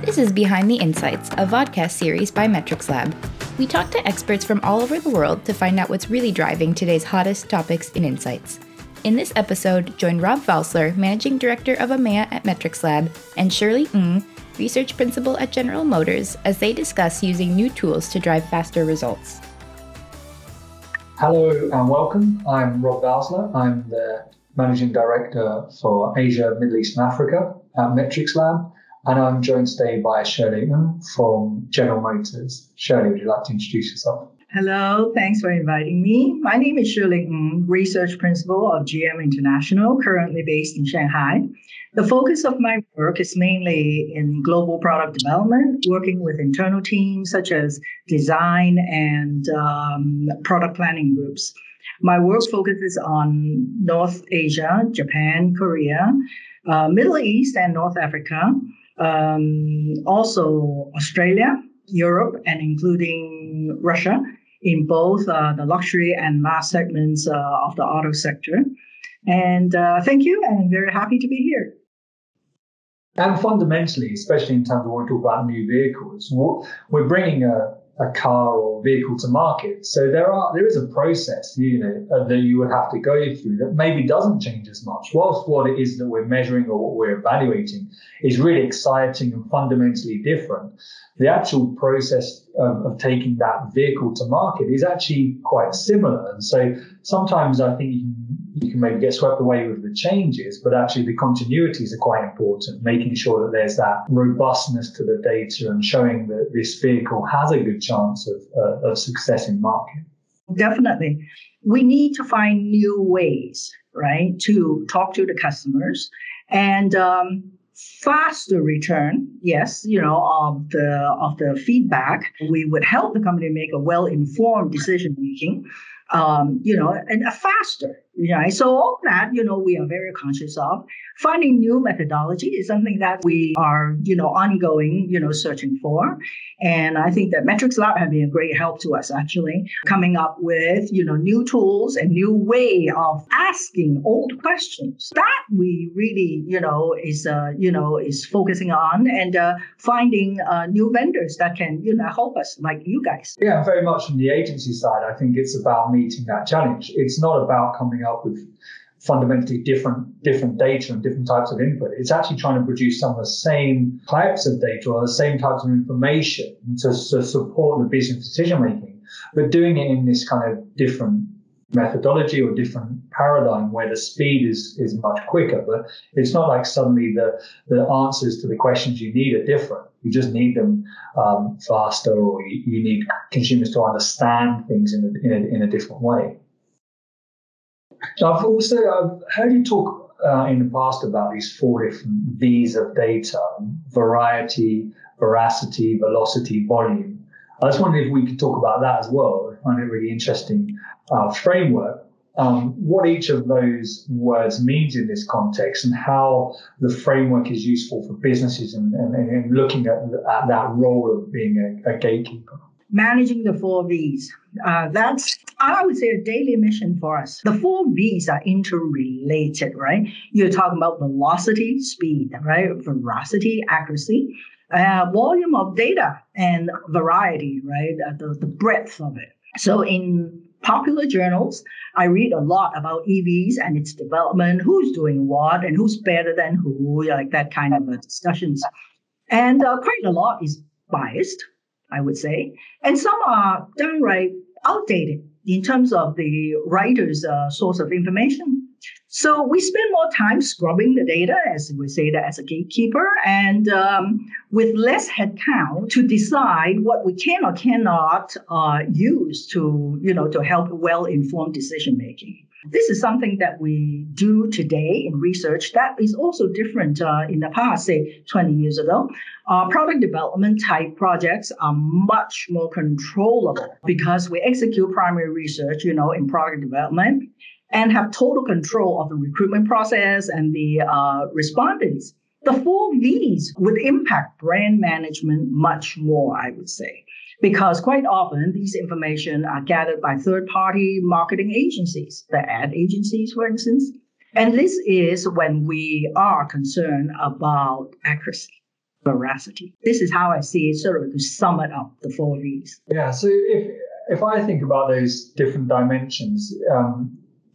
This is Behind the Insights, a vodcast series by MetrixLab. We talk to experts from all over the world to find out what's really driving today's hottest topics and insights. In this episode, join Rob Valsler, Managing Director of EMEA at MetrixLab, and Shirley Ng, Research Principal at General Motors, as they discuss using new tools to drive faster results. Hello and welcome. I'm Rob Valsler. I'm the Managing Director for Asia, Middle East and Africa at MetrixLab. And I'm joined today by Shirley Ng from General Motors. Shirley, would you like to introduce yourself? Hello, thanks for inviting me. My name is Shirley Ng, Research Principal of GM International, currently based in Shanghai. The focus of my work is mainly in global product development, working with internal teams such as design and product planning groups. My work focuses on North Asia, Japan, Korea, Middle East and North Africa, also Australia, Europe, and including Russia in both the luxury and mass segments of the auto sector. And thank you, and I'm very happy to be here. And fundamentally, especially in terms of when we talk about new vehicles, we're bringing a car or vehicle to market. So there is a process, that you would have to go through that maybe doesn't change as much. Whilst what it is that we're measuring or what we're evaluating is really exciting and fundamentally different, the actual process of taking that vehicle to market is actually quite similar. And so sometimes I think you can maybe get swept away with the changes, but actually the continuities are quite important, making sure that there's that robustness to the data and showing that this vehicle has a good chance of success in market. Definitely. We need to find new ways, right, to talk to the customers and faster return, yes, of the feedback. We would help the company make a well-informed decision making, and a faster. So all that, we are very conscious of. Finding new methodology is something that we are, ongoing, searching for. And I think that MetrixLab has been a great help to us, actually, coming up with, new tools and new way of asking old questions. That we really, is focusing on and finding new vendors that can, help us, like you guys. Yeah, very much from the agency side, I think it's about meeting that challenge. It's not about coming up with fundamentally different data and different types of input. It's actually trying to produce some of the same types of data or the same types of information to support the business decision making, but doing it in this kind of different methodology or different paradigm where the speed is much quicker. But it's not like suddenly the answers to the questions you need are different. You just need them faster, or you need consumers to understand things in a different way. So I've heard you talk in the past about these 4 different V's of data: variety, veracity, velocity, volume. I just wondered if we could talk about that as well. I find it a really interesting framework. What each of those words means in this context and how the framework is useful for businesses and looking at that role of being a gatekeeper. Managing the 4 V's. That's, I would say, a daily mission for us. The 4 V's are interrelated, right? You're talking about velocity, speed, right? Veracity, accuracy, volume of data, and variety, right? The breadth of it. So in popular journals, I read a lot about EVs and its development, who's doing what and who's better than who, like that kind of discussions. And quite a lot is biased, I would say. And some are downright outdated in terms of the writer's source of information. So we spend more time scrubbing the data, as we say that as a gatekeeper, and with less headcount to decide what we can or cannot use to help well-informed decision making. This is something that we do today in research that is also different in the past, say 20 years ago. Product development type projects are much more controllable because we execute primary research, in product development and have total control of the recruitment process and the respondents. The 4 V's would impact brand management much more, I would say, because quite often these information are gathered by third-party marketing agencies, the ad agencies, for instance. And this is when we are concerned about accuracy. veracity. This is how I see it, sort of to sum it up, the 4 Vs. Yeah, so if I think about those different dimensions,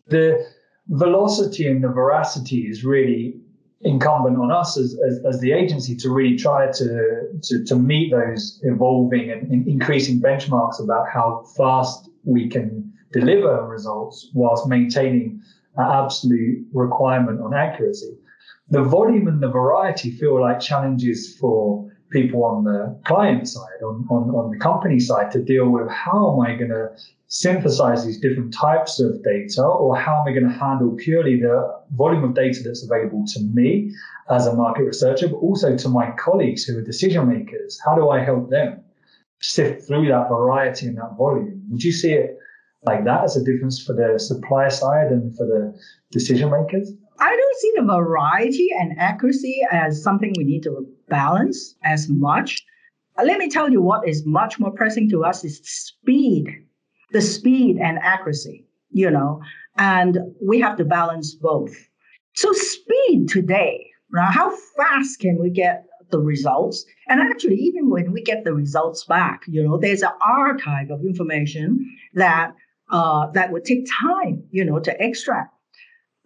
the velocity and the veracity is really incumbent on us as the agency to really try to meet those evolving and increasing benchmarks about how fast we can deliver results whilst maintaining an absolute requirement on accuracy. The volume and the variety feel like challenges for people on the client side, on the company side, to deal with how am I going to synthesize these different types of data, or how am I going to handle purely the volume of data that's available to me as a market researcher, but also to my colleagues who are decision makers. How do I help them sift through that variety and that volume? Would you see it like that as a difference for the supply side and for the decision makers? I don't see the variety and accuracy as something we need to balance as much. Let me tell you what is much more pressing to us is speed, the speed and accuracy, and we have to balance both. So speed today, right? How fast can we get the results? And actually, even when we get the results back, there's an archive of information that would take time, to extract.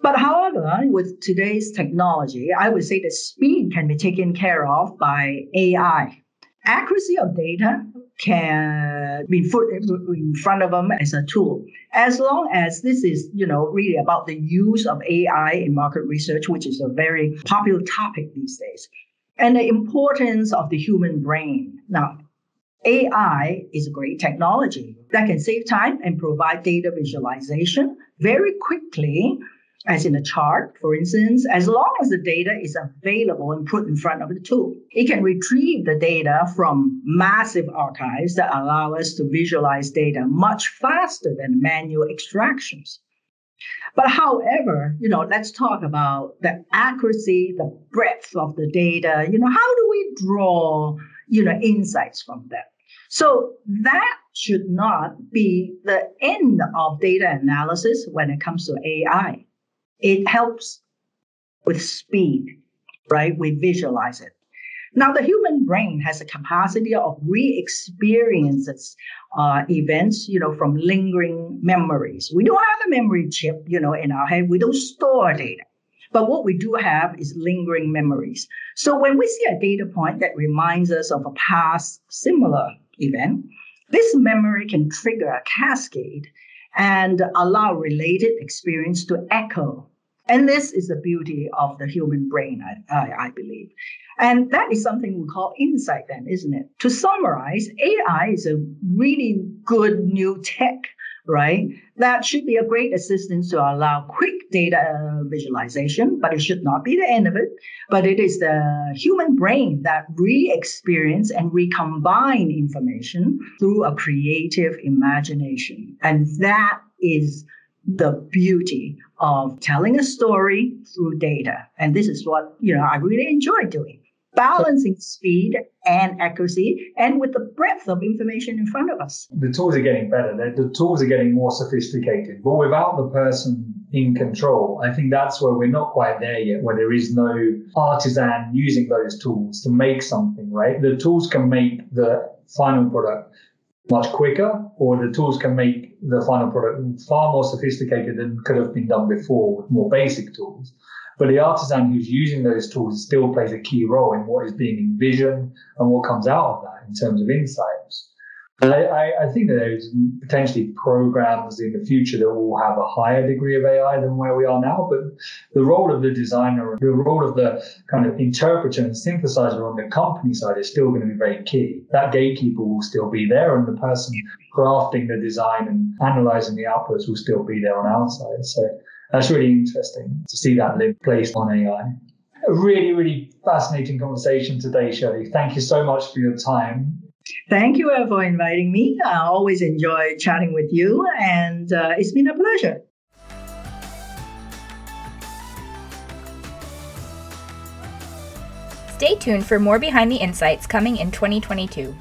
But however, with today's technology, I would say the speed can be taken care of by AI. Accuracy of data can be put in front of them as a tool. As long as this is, really about the use of AI in market research, which is a very popular topic these days, and the importance of the human brain. Now, AI is a great technology that can save time and provide data visualization very quickly, as in a chart, for instance, as long as the data is available and put in front of the tool. It can retrieve the data from massive archives that allow us to visualize data much faster than manual extractions. But however, let's talk about the accuracy, the breadth of the data. How do we draw, insights from that? So that should not be the end of data analysis when it comes to AI. It helps with speed, right? We visualize it. Now, the human brain has a capacity of re-experiences events, from lingering memories. We don't have a memory chip, in our head. We don't store data. But what we do have is lingering memories. So when we see a data point that reminds us of a past similar event, this memory can trigger a cascade and allow related experience to echo. And this is the beauty of the human brain, I believe. And that is something we call insight then, isn't it? To summarize, AI is a really good new tech, right? That should be a great assistance to allow quick data visualization, but it should not be the end of it. But it is the human brain that re-experience and recombine information through a creative imagination. And that is the beauty of telling a story through data. And this is what, I really enjoy doing. Balancing speed and accuracy, and with the breadth of information in front of us. The tools are getting better. The tools are getting more sophisticated, but without the person in control, I think that's where we're not quite there yet, where there is no artisan using those tools to make something, right? The tools can make the final product much quicker, or the tools can make the final product far more sophisticated than could have been done before with more basic tools. But the artisan who's using those tools still plays a key role in what is being envisioned and what comes out of that in terms of insights. And I think that there's potentially programs in the future that will have a higher degree of AI than where we are now. But the role of the designer, the role of the kind of interpreter and synthesizer on the company side is still going to be very key. That gatekeeper will still be there, and the person crafting the design and analyzing the outputs will still be there on our side. So that's really interesting to see that placed on AI. A really, really fascinating conversation today, Shirley. Thank you so much for your time. Thank you for inviting me. I always enjoy chatting with you, and it's been a pleasure. Stay tuned for more Behind the Insights coming in 2022.